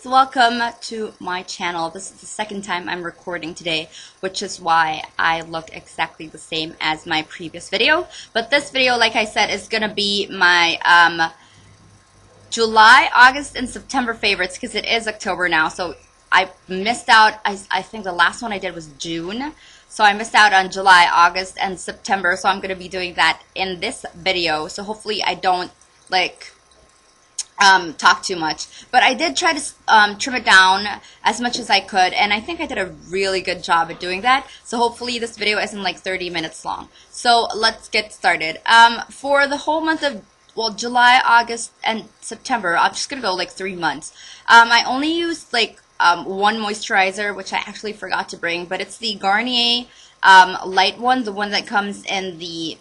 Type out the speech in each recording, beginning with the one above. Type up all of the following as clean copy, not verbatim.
welcome to my channel. This is the second time I'm recording today, which is why I look exactly the same as my previous video. But this video, like I said, is gonna be my July, August, and September favorites, because it is October now, so I missed out. I think the last one I did was June, so I missed out on July, August, and September, so I'm gonna be doing that in this video. So hopefully I don't talk too much, but I did try to trim it down as much as I could, and I think I did a really good job at doing that. So hopefully this video isn't like 30 minutes long. So let's get started. For the whole month of July, August, and September, I'm just gonna go like 3 months. I only used like one moisturizer, which I actually forgot to bring, but it's the Garnier light one, the one that comes in the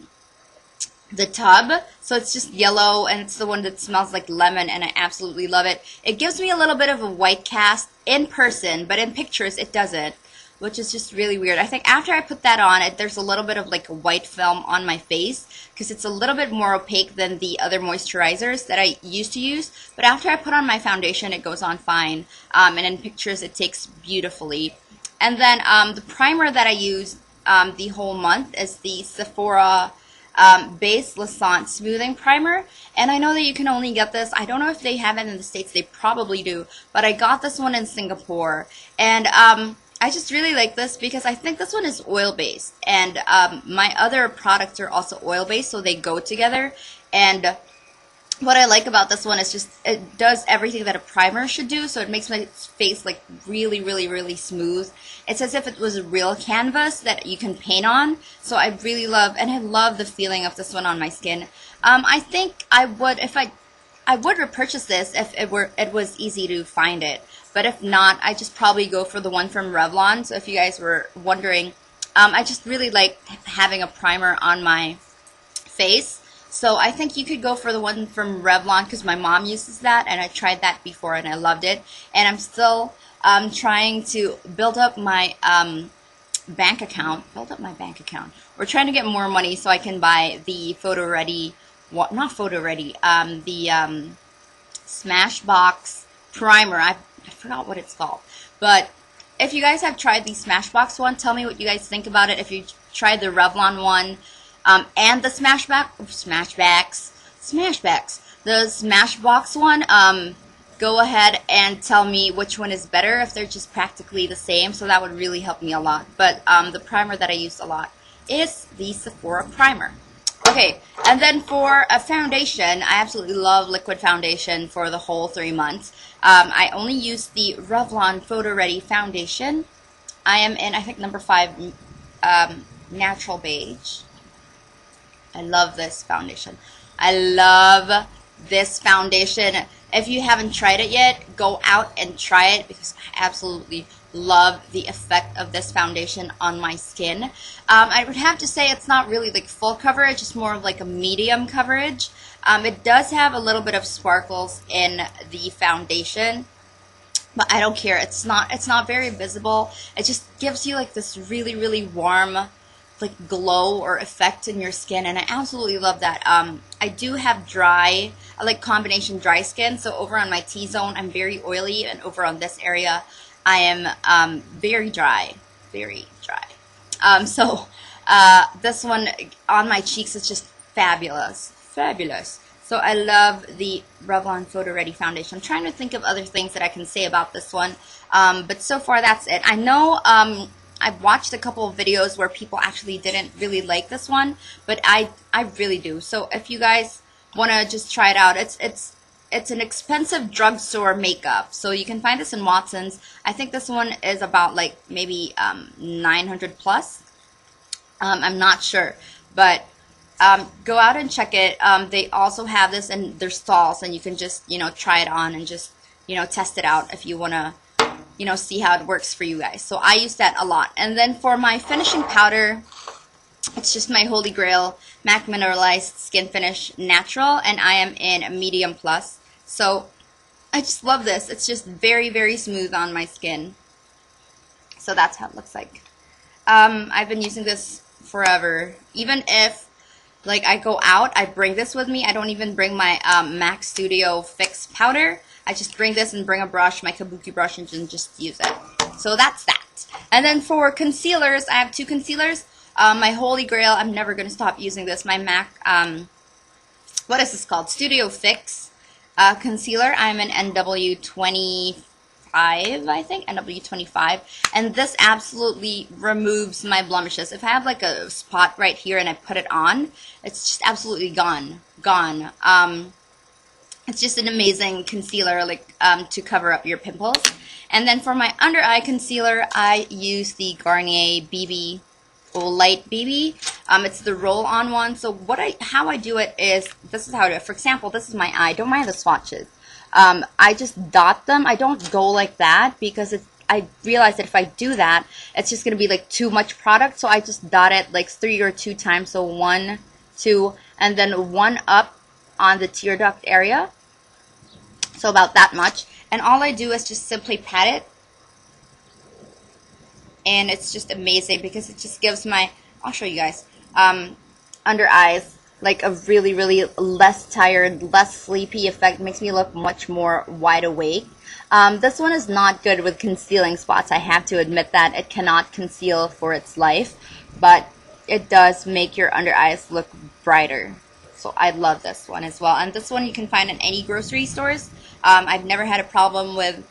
tub. So it's just yellow, and it's the one that smells like lemon, and I absolutely love it. It gives me a little bit of a white cast in person, but in pictures it doesn't, which is just really weird. I think after I put that on, there's a little bit of like a white film on my face, because it's a little bit more opaque than the other moisturizers that I used to use. But after I put on my foundation, it goes on fine, and in pictures it takes beautifully. And then the primer that I use the whole month is the Sephora Base Lassant Smoothing Primer, and I know that you can only get this. I don't know if they have it in the States. They probably do, but I got this one in Singapore, and I just really like this because I think this one is oil-based, and my other products are also oil-based, so they go together. And what I like about this one is just it does everything that a primer should do, so it makes my face like really, really, really smooth. It's as if it was a real canvas that you can paint on, so I really love, and I love the feeling of this one on my skin. I think I would, if I would repurchase this if it was easy to find it. But if not, I just probably go for the one from Revlon. So if you guys were wondering, I just really like having a primer on my face. So I think you could go for the one from Revlon, because my mom uses that, and I tried that before and I loved it. And I'm still trying to build up my bank account. We're trying to get more money so I can buy the the Smashbox primer. I forgot what it's called. But if you guys have tried the Smashbox one, tell me what you guys think about it. If you tried the Revlon one and the the Smashbox one, go ahead and tell me which one is better, if they're just practically the same. So that would really help me a lot. But the primer that I use a lot is the Sephora primer. Okay, and then for a foundation, I absolutely love liquid foundation for the whole 3 months. I only use the Revlon Photo Ready foundation. I am in, I think, number 5, Natural Beige. I love this foundation. I love this foundation. If you haven't tried it yet, go out and try it, because I absolutely love the effect of this foundation on my skin. I would have to say it's not really like full coverage, it's more of like a medium coverage. It does have a little bit of sparkles in the foundation, but I don't care. It's not very visible. It just gives you like this really, really warm like glow or effect in your skin, and I absolutely love that. I do have I like combination dry skin, so over on my T-zone I'm very oily, and over on this area I am very dry. So this one on my cheeks is just fabulous. So I love the Revlon Photo Ready foundation. I'm trying to think of other things that I can say about this one, but so far that's it. I know I've watched a couple of videos where people actually didn't really like this one, but I really do. So if you guys want to just try it out, it's an expensive drugstore makeup, so you can find this in Watson's. I think this one is about like maybe 900 plus. I'm not sure, but go out and check it. They also have this in their stalls, and you can just try it on and just test it out if you want to see how it works for you guys. So I use that a lot. And then for my finishing powder, it's just my Holy Grail MAC Mineralized Skin Finish Natural, and I am in medium plus. So I just love this. It's just very, very smooth on my skin. So that's how it looks like. I've been using this forever. Even if like I go out, I bring this with me. I don't even bring my MAC Studio Fix powder. I just bring this and bring a brush, my kabuki brush, and just use it. So that's that. And then for concealers, I have 2 concealers. My holy grail, I'm never going to stop using this. My MAC, what is this called? Studio Fix concealer. I'm an NW25, I think, NW25. And this absolutely removes my blemishes. If I have like a spot right here and I put it on, it's just absolutely gone. It's just an amazing concealer, like to cover up your pimples. And then for my under eye concealer, I use the Garnier BB Light BB. It's the roll-on one. So how I do it is, this is how I do it. For example, this is my eye. Don't mind the swatches. I just dot them. I don't go like that because I realize that if I do that, it's just going to be like too much product. So I just dot it like 3 or 2 times. So 1, 2, and then 1 up on the tear duct area. So about that much. And all I do is just simply pat it. And it's just amazing because it just gives my, I'll show you guys, under eyes like a really, really less tired, less sleepy effect. It makes me look much more wide awake. This one is not good with concealing spots. I have to admit that. It cannot conceal for its life. But it does make your under eyes look brighter. So I love this one as well. And this one you can find in any grocery stores. I've never had a problem with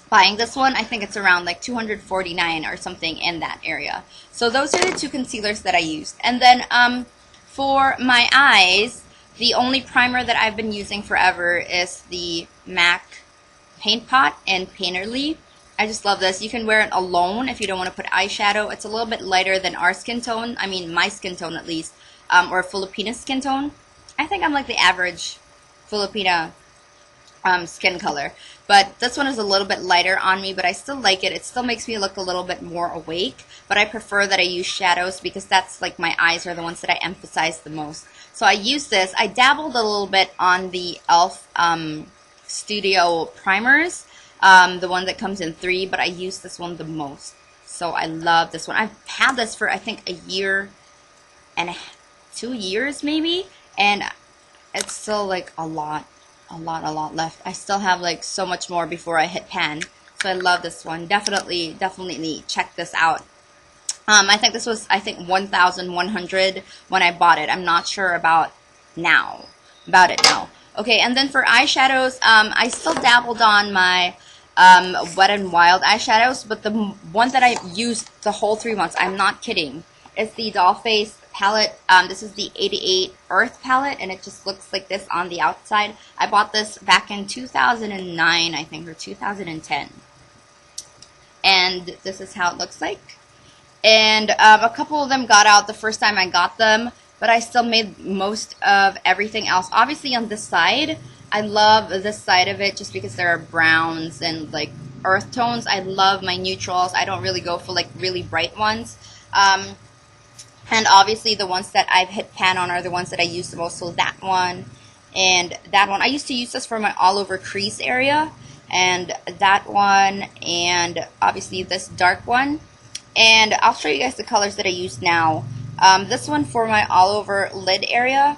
buying this one. I think it's around like $249 or something in that area. So those are the 2 concealers that I used. And then for my eyes, the only primer that I've been using forever is the MAC Paint Pot in Painterly. I just love this. You can wear it alone if you don't want to put eyeshadow. It's a little bit lighter than our skin tone. I mean, my skin tone at least. Or Filipina skin tone. I think I'm like the average Filipina skin color. But this one is a little bit lighter on me, but I still like it. It still makes me look a little bit more awake. But I prefer that I use shadows because that's like my eyes are the ones that I emphasize the most. So I use this. I dabbled a little bit on the e.l.f. Studio primers. The one that comes in 3, but I use this one the most. So I love this one. I've had this for I think a year and 2 years maybe, and it's still like a lot left. I still have like so much more before I hit pan. So I love this one. Definitely check this out. I think this was 1,100 when I bought it. I'm not sure about it now. Okay, and then for eyeshadows, I still dabbled on my Wet n Wild eyeshadows, but the one that I used the whole 3 months, I'm not kidding, is the Dollface palette. This is the 88 Earth palette, and it just looks like this on the outside. I bought this back in 2009, I think, or 2010. And this is how it looks like. And a couple of them got out the first time I got them, but I still made most of everything else. Obviously on this side, I love this side of it just because there are browns and like earth tones. I love my neutrals. I don't really go for like really bright ones. And obviously the ones that I've hit pan on are the ones that I use the most. So that one and that one. I used to use this for my all over crease area. And that one and obviously this dark one. And I'll show you guys the colors that I use now. This one for my all over lid area.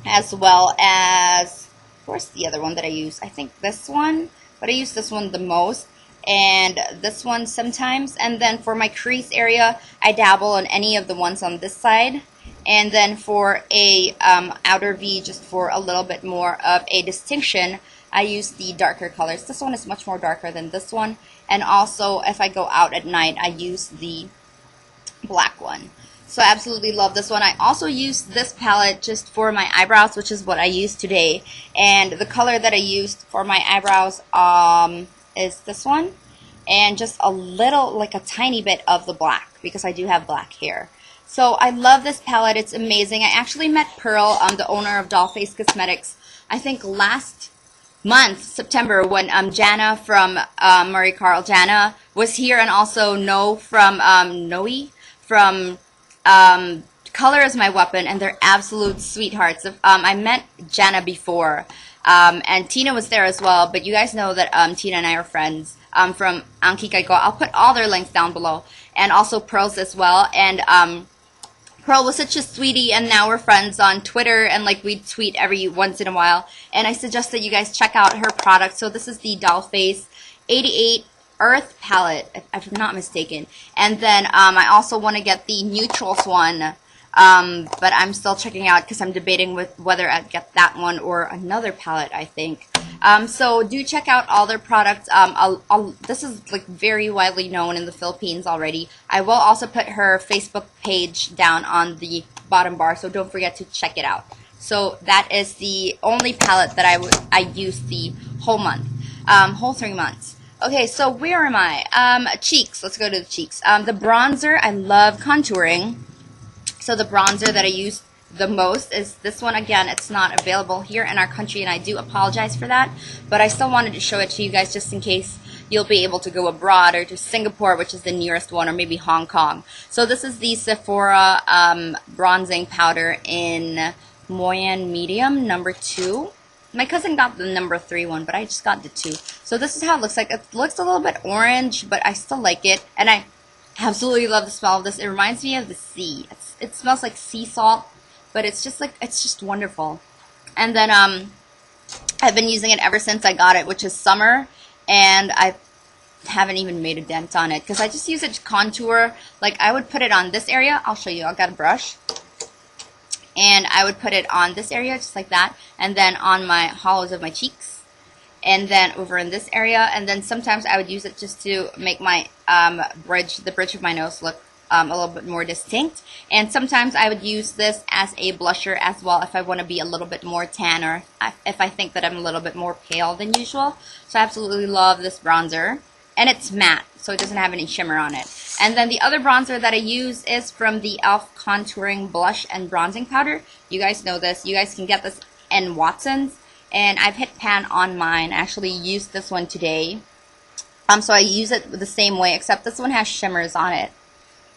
As well as, where's the other one that I use? I think this one. But I use this one the most. And this one sometimes. And then for my crease area, I dabble on any of the ones on this side. And then for a outer V, just for a little bit more of a distinction, I use the darker colors. This one is much more darker than this one. And also, if I go out at night, I use the black one. So I absolutely love this one. I also use this palette just for my eyebrows, which is what I use today. And the color that I used for my eyebrows is this one, and just a little, like a tiny bit of the black, because I do have black hair. So I love this palette. It's amazing. I actually met Pearl, the owner of Dollface Cosmetics, I think last month, September, when Jana from Maricarljanah was here, and also Noe from COLORismyweapon, and they're absolute sweethearts. I met Jana before. And Teena was there as well, but you guys know that Teena and I are friends from AngKikayko. I'll put all their links down below, and also Pearl's as well. And Pearl was such a sweetie, and now we're friends on Twitter, and like we tweet every once in a while. And I suggest that you guys check out her product. So this is the Dollface 88 Earth palette, if I'm not mistaken. And then I also want to get the Neutrals one, but I'm still checking out because I'm debating with whether I'd get that one or another palette, I think. So do check out all their products. This is like very widely known in the Philippines already. I will also put her Facebook page down on the bottom bar, so don't forget to check it out. So that is the only palette that I used the whole month, whole 3 months. Okay, so where am I? Cheeks. Let's go to the cheeks. The bronzer, I love contouring. So the bronzer that I use the most is this one. Again, it's not available here in our country, and I do apologize for that. But I still wanted to show it to you guys just in case you'll be able to go abroad or to Singapore, which is the nearest one, or maybe Hong Kong. So this is the Sephora bronzing powder in Moyen Medium, number 2. My cousin got the number 3 one, but I just got the 2. So this is how it looks like. It looks a little bit orange, but I still like it. And I absolutely love the smell of this. It reminds me of the sea. It smells like sea salt, but it's just wonderful. And then I've been using it ever since I got it, which is summer. And I haven't even made a dent on it because I just use it to contour. Like I would put it on this area. I'll show you. I've got a brush. And I would put it on this area just like that, and then on my hollows of my cheeks, and then over in this area, and then sometimes I would use it just to make my the bridge of my nose look a little bit more distinct. And sometimes I would use this as a blusher as well if I want to be a little bit more tan, or if I think that I'm a little bit more pale than usual. So I absolutely love this bronzer. And it's matte, so it doesn't have any shimmer on it. And then the other bronzer that I use is from the e.l.f. Contouring Blush and Bronzing Powder. You guys know this. You guys can get this in Watson's. And I've hit pan on mine. I actually used this one today. So I use it the same way, except this one has shimmers on it.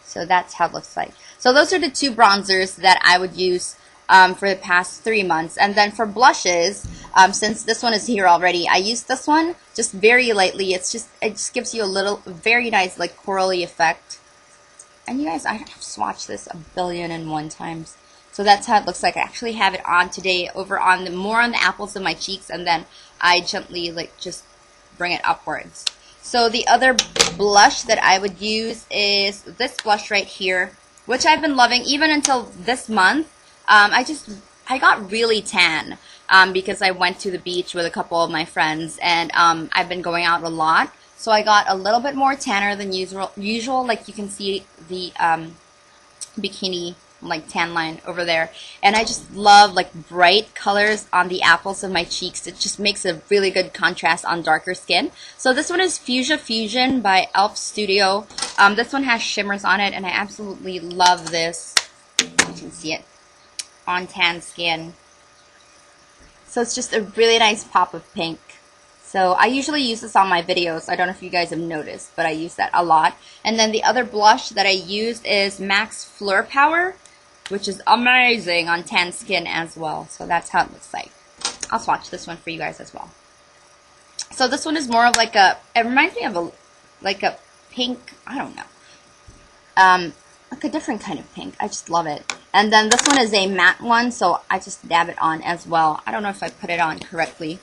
So that's how it looks like. So those are the 2 bronzers that I would use for the past 3 months. And then for blushes, since this one is here already, I use this one just very lightly. It just gives you a little very nice like corally effect. And you guys, I've swatched this 1,000,001 times. So that's how it looks like. I actually have it on today over on more on the apples of my cheeks, and then I gently like just bring it upwards. So the other blush that I would use is this blush right here, which I've been loving even until this month. I got really tan because I went to the beach with a couple of my friends, and I've been going out a lot. So I got a little bit more tanner than usual. Like you can see the bikini like tan line over there. And I just love like bright colors on the apples of my cheeks. It just makes a really good contrast on darker skin. So this one is Fuchsia Fusion by e.l.f. Studio. This one has shimmers on it, and I absolutely love this. You can see it on tan skin. So it's just a really nice pop of pink. So I usually use this on my videos. I don't know if you guys have noticed, but I use that a lot. And then the other blush that I used is Max Fleur Power, which is amazing on tan skin as well. So that's how it looks like. I'll swatch this one for you guys as well. So this one is more of like a, it reminds me of a, like a pink, I don't know. Like a different kind of pink. I just love it. And then this one is a matte one, so I just dab it on as well. I don't know if I put it on correctly.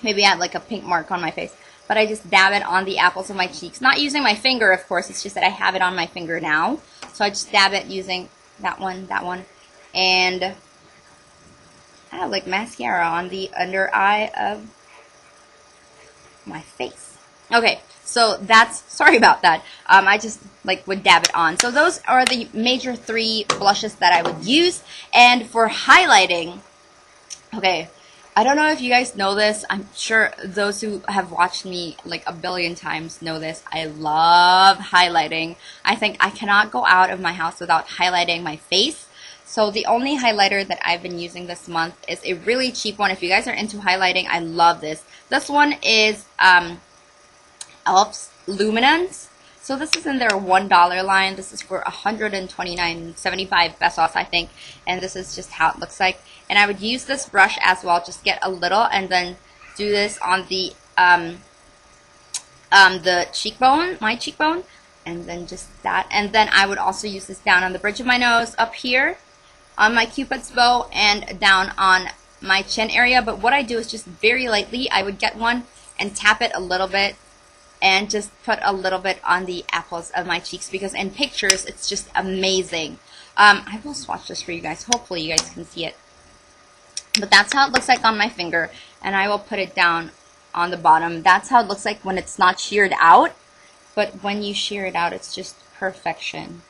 Maybe I had like a pink mark on my face. But I just dab it on the apples of my cheeks. Not using my finger, of course. It's just that I have it on my finger now. So I just dab it using that one. And I have like mascara on the under eye of my face. Okay, so that's, sorry about that. I just like would dab it on. So those are the major 3 blushes that I would use. And for highlighting, okay, I don't know if you guys know this. I'm sure those who have watched me like 1,000,000,000 times know this. I love highlighting. I think I cannot go out of my house without highlighting my face. So the only highlighter that I've been using this month is a really cheap one. If you guys are into highlighting, I love this. This one is e.l.f.'s Luminance. So this is in their $1 line. This is for 129.75 pesos, I think. And this is just how it looks like. And I would use this brush as well. Just get a little and then do this on the cheekbone, my cheekbone. And then just that. And then I would also use this down on the bridge of my nose, up here on my Cupid's bow, and down on my chin area. But what I do is just very lightly, I would get one and tap it a little bit and just put a little bit on the apples of my cheeks, because in pictures it's just amazing. I will swatch this for you guys. Hopefully you guys can see it. But that's how it looks like on my finger, and I will put it down on the bottom. That's how it looks like when it's not sheared out, but when you shear it out, it's just perfection.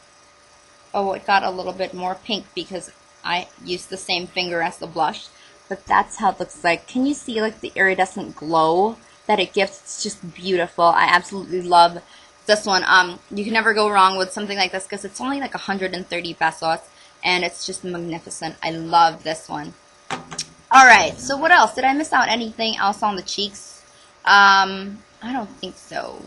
Oh, it got a little bit more pink because I used the same finger as the blush, but that's how it looks like. Can you see like the iridescent glow that it gives? It's just beautiful. I absolutely love this one. You can never go wrong with something like this because it's only like 130 pesos, and it's just magnificent. I love this one. Alright, so what else? Did I miss out anything else on the cheeks? I don't think so.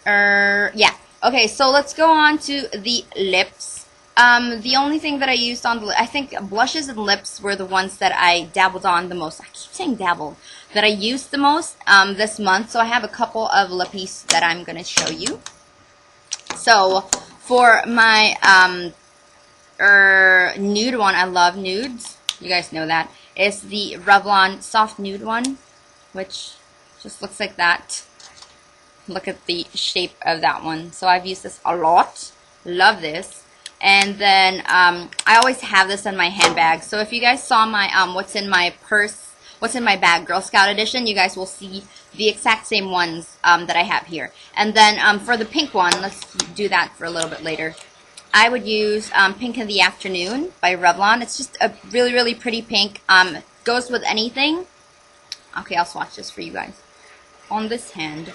Yeah. Okay, so let's go on to the lips. The only thing that I used on the, I think blushes and lips were the ones that I dabbled on the most. I keep saying dabbled. That I used the most this month. So I have a couple of lippies that I'm going to show you. So for my nude one, I love nudes. You guys know that. It's the Revlon Soft Nude one, which just looks like that. Look at the shape of that one. So I've used this a lot. Love this. And then I always have this in my handbag. So if you guys saw my what's in my purse, what's in my bag, Girl Scout edition, you guys will see the exact same ones that I have here. And then for the pink one, let's do that for a little bit later. I would use Pink in the Afternoon by Revlon. It's just a really, really pretty pink. Goes with anything. Okay, I'll swatch this for you guys. On this hand,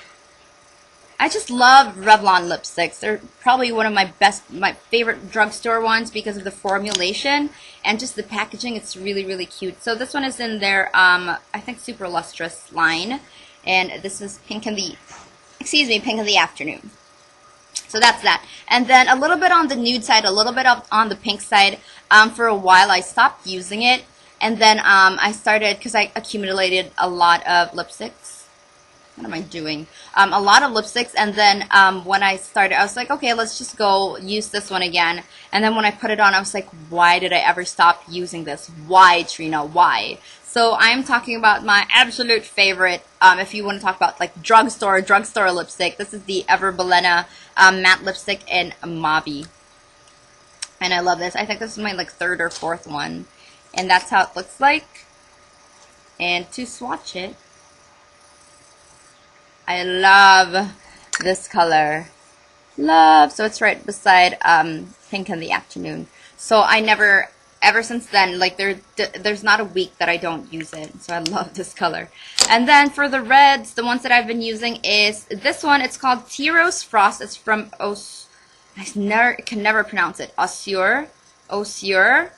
I just love Revlon lipsticks. They're probably one of my favorite drugstore ones because of the formulation and just the packaging. It's really, really cute. So this one is in their, I think, Super Lustrous line. And this is Pink in the Afternoon. So that's that. And then a little bit on the nude side, a little bit on the pink side. For a while, I stopped using it. And then I started, because I accumulated a lot of lipsticks. What am I doing? A lot of lipsticks. And then when I started, I was like, okay, let's just go use this one again. And then when I put it on, I was like, why did I ever stop using this? Why, Trina? Why? So I'm talking about my absolute favorite, if you want to talk about like drugstore lipstick. This is the Everbelena matte lipstick in Mauve. And I love this. I think this is my like third or fourth one. And that's how it looks like. And to swatch it, I love this color. Love. So it's right beside Pink in the Afternoon. So I never, ever since then, like there's not a week that I don't use it. So I love this color. And then for the reds, the ones that I've been using is this one. It's called Tea Rose Frost. It's from I can never pronounce it. Assure lipsticks.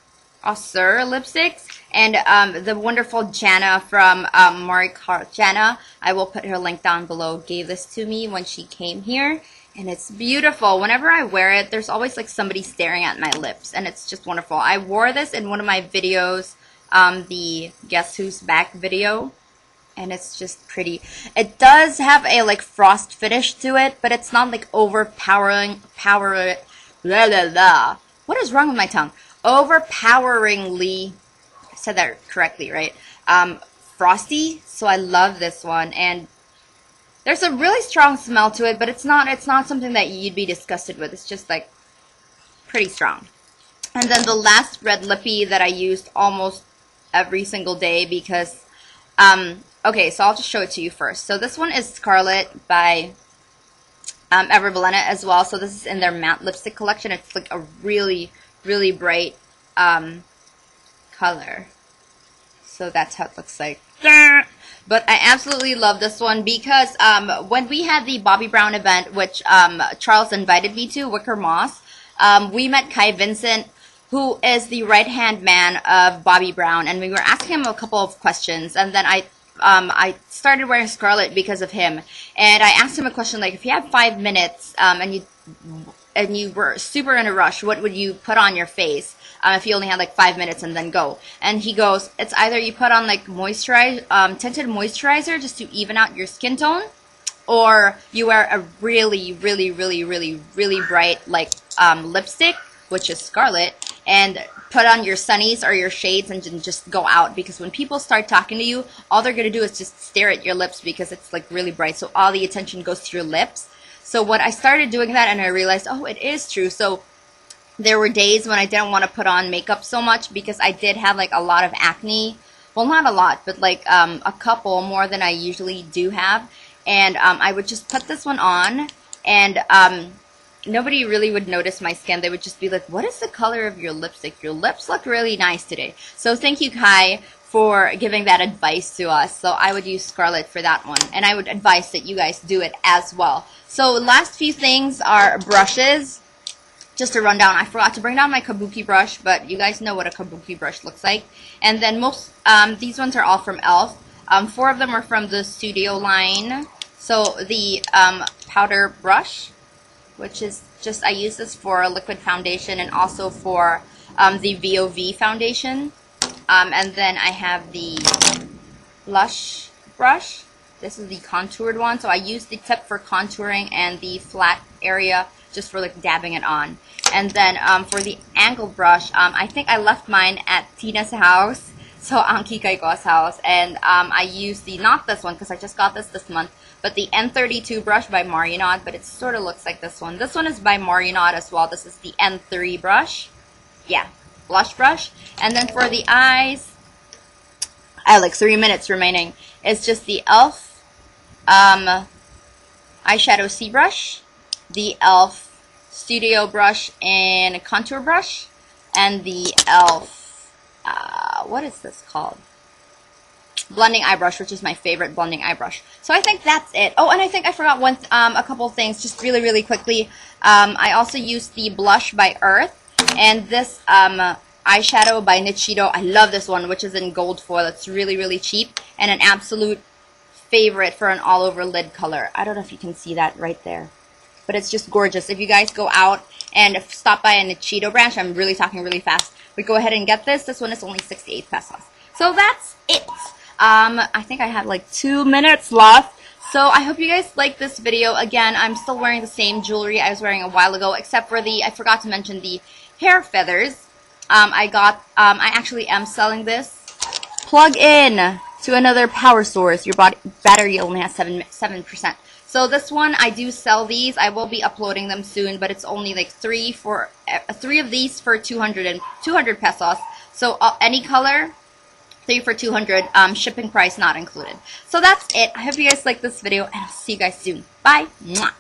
And the wonderful Jana from Maricarljanah, I will put her link down below, gave this to me when she came here. And it's beautiful. Whenever I wear it, there's always like somebody staring at my lips. And it's just wonderful. I wore this in one of my videos, the Guess Who's Back video. And it's just pretty. It does have a like frost finish to it, but it's not like overpowering. What is wrong with my tongue? Overpoweringly, I said that correctly, right? Frosty. So I love this one. And there's a really strong smell to it, but it's not something that you'd be disgusted with. It's just like pretty strong. And then the last red lippy that I used almost every single day because okay, so I'll just show it to you first. So this one is Scarlet by Everbelena as well. So this is in their matte lipstick collection. It's like a really, really bright color. So that's how it looks like. But I absolutely love this one because when we had the Bobbi Brown event, which Charles invited me to, Wicker Moss, we met Kai Vincent, who is the right-hand man of Bobbi Brown, and we were asking him a couple of questions, and then I started wearing Scarlet because of him, and I asked him a question like, if you had 5 minutes and you were super in a rush, what would you put on your face? If you only had like 5 minutes and then go. And he goes, it's either you put on like tinted moisturizer just to even out your skin tone, or you wear a really, really, really, really, really bright like lipstick, which is scarlet, and put on your sunnies or your shades and just go out, because when people start talking to you, all they're going to do is just stare at your lips because it's like really bright, so all the attention goes to your lips. So when I started doing that and I realized, oh, it is true. So there were days when I didn't want to put on makeup so much because I did have like a lot of acne. Well, not a lot, but like a couple more than I usually do have. And I would just put this one on, and nobody really would notice my skin. They would just be like, what is the color of your lipstick? Your lips look really nice today. So thank you, Kai, for giving that advice to us. So I would use Scarlet for that one, and I would advise that you guys do it as well. So last few things are brushes. Just to run down, I forgot to bring down my kabuki brush, but you guys know what a kabuki brush looks like. And then these ones are all from e.l.f. 4 of them are from the Studio line. So the powder brush, which is just, I use this for liquid foundation and also for the VOV foundation. And then I have the blush brush. This is the contoured one. So I use the tip for contouring and the flat area just for like dabbing it on. And then for the angle brush, I think I left mine at Teena's house, so AngKikayko's house, and I used not this one because I just got this month, but the N32 brush by Maricarljanah, but it sort of looks like this one. This one is by Maricarljanah as well. This is the N3 brush. Yeah, blush brush. And then for the eyes, I have like 3 minutes remaining. It's just the e.l.f. eyeshadow C brush, the e.l.f. Studio brush and contour brush, and the e.l.f. What is this called? Blending eye brush, which is my favorite blending eye brush. So I think that's it. Oh, and I think I forgot a couple things, just really, really quickly. I also used the blush by Earth, and this eyeshadow by Nichido. I love this one, which is in gold foil. It's really, really cheap, and an absolute favorite for an all-over lid color. I don't know if you can see that right there, but it's just gorgeous. If you guys go out and stop by a Nichido branch, I'm really talking really fast, but go ahead and get this. This one is only 68 pesos. So that's it. I think I have like 2 minutes left. So I hope you guys like this video. Again, I'm still wearing the same jewelry I was wearing a while ago, except for I forgot to mention the hair feathers. I actually am selling this. Plug in to another power source. Your battery only has 7%. So this one, I do sell these. I will be uploading them soon, but it's only like 3 of these for 200 pesos. So any color, 3 for 200, shipping price not included. So that's it. I hope you guys like this video, and I'll see you guys soon. Bye. Mwah.